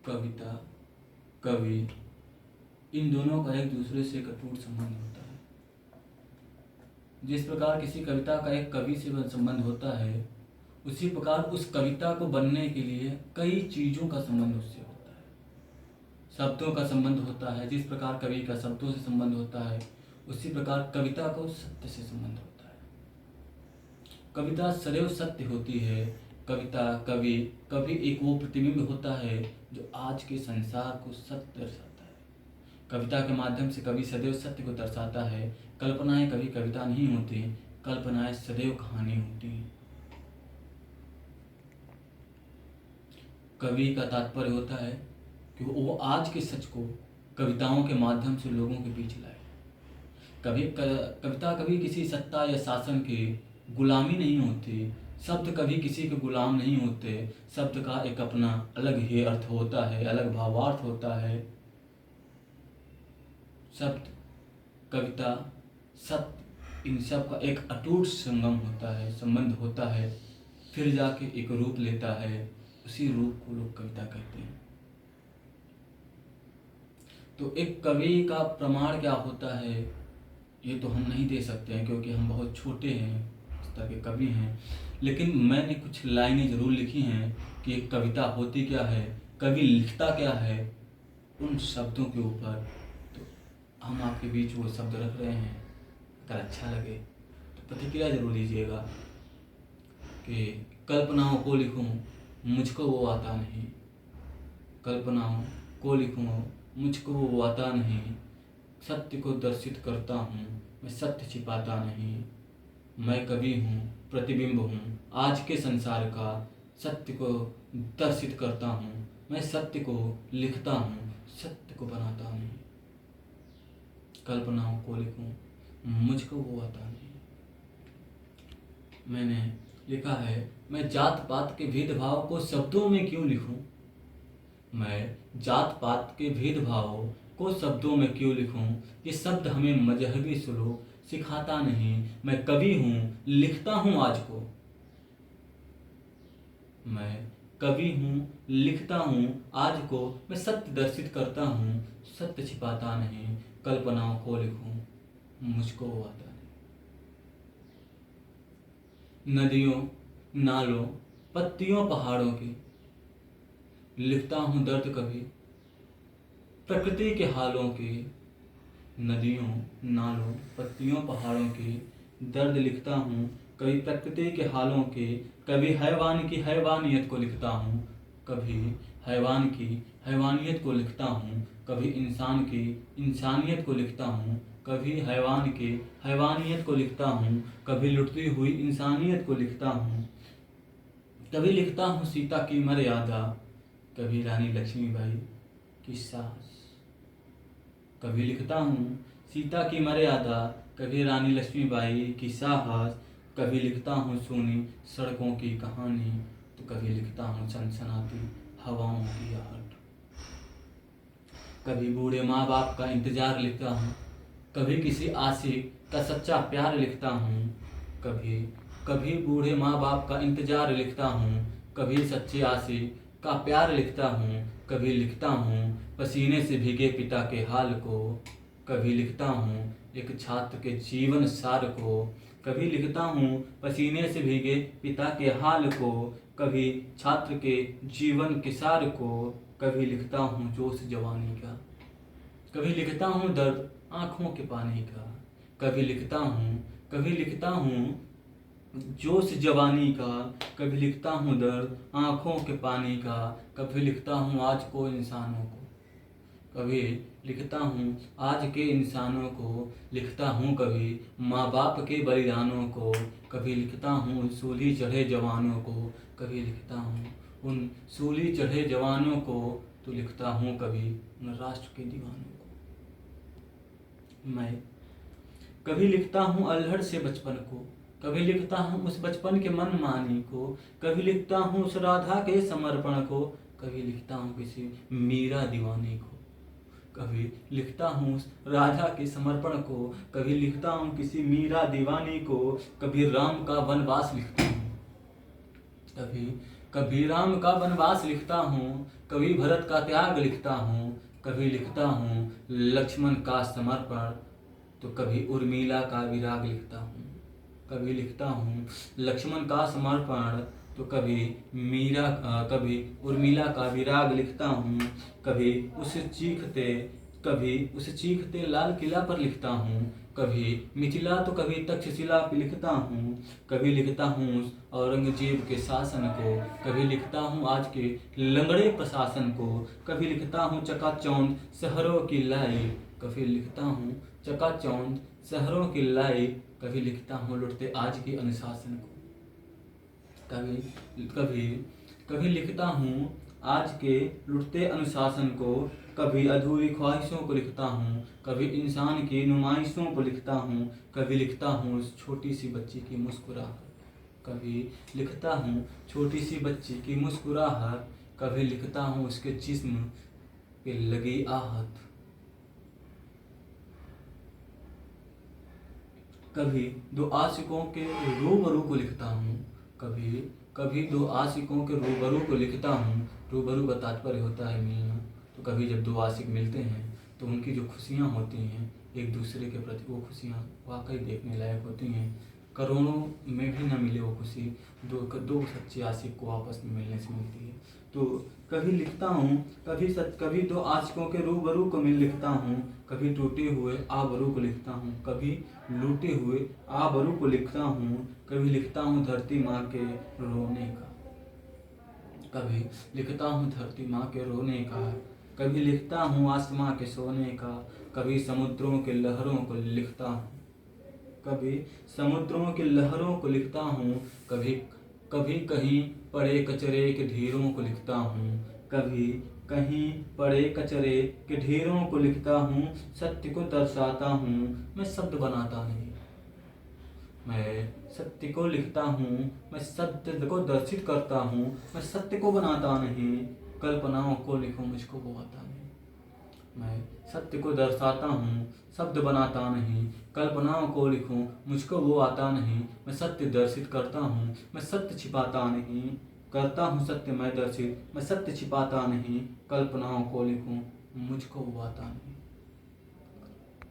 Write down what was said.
कविता, कवि, इन दोनों का एक दूसरे से एक अटूट संबंध होता है। जिस प्रकार किसी कविता का एक कवि से संबंध होता है, उसी प्रकार उस कविता को बनने के लिए कई चीज़ों का संबंध उससे होता है। शब्दों का संबंध होता है, जिस प्रकार कवि का शब्दों से संबंध होता है, उसी प्रकार कविता को सत्य से संबंध होता है। कविता सदैव सत्य होती है। कविता, कवि कभी एक वो प्रतिबिंब होता है जो आज के संसार को सत्य दर्शाता है। कविता के माध्यम से कवि सदैव सत्य को दर्शाता है। कल्पनाएं कभी कविता नहीं होती, कल्पनाएं सदैव कहानी होती हैं। कवि का तात्पर्य होता है कि वो आज के सच को कविताओं के माध्यम से लोगों के बीच लाए। कविता कभी किसी सत्ता या शासन की गुलामी नहीं होती। शब्द कभी किसी के गुलाम नहीं होते। शब्द का एक अपना अलग ही अर्थ होता है, अलग भावार्थ होता है। शब्द, कविता, सत्य, इन सब का एक अटूट संगम होता है, संबंध होता है, फिर जाके एक रूप लेता है। उसी रूप को लोग कविता कहते हैं। तो एक कवि का प्रमाण क्या होता है, ये तो हम नहीं दे सकते हैं क्योंकि हम बहुत छोटे हैं, स्तर के कवि हैं। लेकिन मैंने कुछ लाइनें ज़रूर लिखी हैं कि एक कविता होती क्या है, कवि लिखता क्या है, उन शब्दों के ऊपर। तो हम आपके बीच वो शब्द रख रहे हैं। अगर अच्छा लगे तो प्रतिक्रिया जरूर दीजिएगा कि कल्पनाओं को लिखूं, मुझको वो आता नहीं। कल्पनाओं को लिखूं, मुझको वो आता नहीं। सत्य को दर्शित करता हूँ, मैं सत्य छिपाता नहीं। मैं कवि हूँ, प्रतिबिंब हूँ आज के संसार का। सत्य को दर्शित करता हूँ, मैं सत्य को लिखता हूँ, सत्य को बनाता नहीं। कल्पनाओं को लिखूं, मुझको वो आता नहीं। मैंने लिखा है, मैं जात पात के भेदभाव को शब्दों में क्यों लिखूं। मैं जात पात के भेदभाव को शब्दों में क्यों लिखूं। ये शब्द हमें मजहबी सलूक सिखाता नहीं। मैं कवि हूँ, लिखता हूँ आज को। मैं कवि हूँ, लिखता हूँ आज को। मैं सत्य दर्शित करता हूँ, सत्य छिपाता नहीं। कल्पनाओं को लिखूं, मुझको वो आता नहीं। नदियों, नालों, पत्तियों, पहाड़ों की लिखता हूँ दर्द कभी, प्रकृति के हालों की। नदियों, नालों, पत्तियों, पहाड़ों की दर्द लिखता हूँ कभी, प्रकृति के हालों की। कभी हैवान की हैवानियत को लिखता हूँ, कभी हैवान की हैवानियत को लिखता हूँ। कभी इंसान की इंसानियत को लिखता हूँ, कभी हैवान की हैवानियत को लिखता हूँ। कभी लुटती हुई इंसानियत को लिखता हूँ। कभी लिखता हूँ सीता की मर्यादा, कभी रानी लक्ष्मीबाई की साहस। कभी लिखता हूँ सीता की मर्यादा, कभी रानी लक्ष्मीबाई की साहस। कभी लिखता हूँ सोनी सड़कों की कहानी, तो कभी लिखता हूँ सनसनाती हवाओं की आहट। कभी बूढ़े माँ बाप का इंतजार लिखता हूँ, कभी किसी आशिक का सच्चा प्यार लिखता हूँ। कभी बूढ़े माँ बाप का इंतजार लिखता हूँ, कभी सच्चे आशिक का प्यार लिखता हूँ। कभी लिखता हूँ पसीने से भीगे पिता के हाल को, कभी लिखता हूँ एक छात्र के जीवन सार को। कभी लिखता हूँ पसीने से भीगे पिता के हाल को, कभी छात्र के जीवन के सार को। कभी लिखता हूँ जोश जवानी का, कभी लिखता हूँ दर्द आँखों के पानी का। कभी लिखता हूँ जोश जवानी का, कभी लिखता हूँ दर्द आँखों के पानी का। कभी लिखता हूँ आज को इंसानों को, कभी लिखता हूँ आज के इंसानों को। लिखता हूँ कभी माँ बाप के बलिदानों को, कभी लिखता हूँ सूली चढ़े जवानों को। कभी लिखता हूँ उन सूली चढ़े जवानों को, तो लिखता हूँ कभी उन राष्ट्र के दीवानों को। मैं कभी लिखता हूँ अल्हड़ से बचपन को, कभी लिखता हूँ उस बचपन के मन मानी को। कभी लिखता हूँ उस राधा के समर्पण को, कभी लिखता हूँ किसी मीरा दीवानी को। कभी लिखता हूँ उस राधा के समर्पण को, कभी लिखता हूँ किसी मीरा दीवानी को। कभी राम का वनवास लिखता हूँ, कभी राम का वनवास लिखता हूँ, कभी भरत का त्याग लिखता हूँ, कभी लिखता हूँ लक्ष्मण का समर्पण, तो कभी उर्मिला का विराग लिखता हूँ। कभी लिखता हूँ लक्ष्मण का समर्पण, तो कभी उर्मिला का विराग लिखता हूँ। कभी उस चीखते लाल किला पर लिखता हूँ, कभी मिथिला तो कभी तक्षशिला पर लिखता हूँ। कभी लिखता हूँ औरंगजेब के शासन को, कभी लिखता हूँ आज के लंगड़े प्रशासन को, कभी लिखता हूँ चकाचौंध शहरों की लाइट, कभी लिखता हूँ चकाचौंध शहरों की लाइट, कभी लिखता हूँ लुटते आज के अनुशासन को। कभी लिखता हूँ आज के लुटते अनुशासन को, कभी अधूरी ख्वाहिशों को लिखता हूँ, कभी इंसान की नुमाइशों को लिखता हूँ, कभी लिखता हूँ उस छोटी सी बच्ची की मुस्कुराहट, कभी लिखता हूँ छोटी सी बच्ची की मुस्कुराहट, कभी लिखता हूँ उसके जिस्म पे लगी आहत। कभी दो आशिकों के रूबरू को लिखता हूँ, कभी दो आशिकों के रूबरू को लिखता हूँ। रूबरू का तात्पर्य होता है मिलना। तो कभी जब दो आशिक मिलते हैं तो उनकी जो खुशियाँ होती हैं एक दूसरे के प्रति, वो खुशियाँ वाकई देखने लायक होती हैं। करोड़ों में भी न मिले वो खुशी, दो सच्चे आशिक को आपस में मिलने से मिलती है। तो कभी लिखता हूँ कभी दो आशिकों के रूबरू को मिल लिखता हूँ, कभी टूटे हुए आबरू को लिखता हूँ, कभी लूटे हुए आबरू को लिखता हूँ, कभी लिखता हूँ धरती माँ के रोने का, कभी लिखता हूँ धरती माँ के रोने का, कभी लिखता हूँ आसमां के सोने का, कभी समुद्रों के लहरों को लिखता हूँ, कभी समुद्रों के लहरों को लिखता हूँ, कभी कहीं पड़े कचरे के ढेरों को लिखता हूँ, कभी कहीं पड़े कचरे के ढेरों को लिखता हूँ। सत्य को दर्शाता हूँ, मैं शब्द बनाता नहीं। मैं सत्य को लिखता हूँ, मैं सत्य को दर्शित करता हूँ, मैं सत्य को बनाता नहीं। कल्पनाओं को लिखूं मुझको वो आता नहीं। मैं सत्य को दर्शाता हूँ, शब्द बनाता नहीं। कल्पनाओं को लिखूं मुझको वो आता नहीं। मैं सत्य दर्शित करता हूँ, मैं सत्य छिपाता नहीं। करता हूँ सत्य मैं दर्शित, मैं सत्य छिपाता नहीं। कल्पनाओं को लिखूं मुझको वो आता नहीं।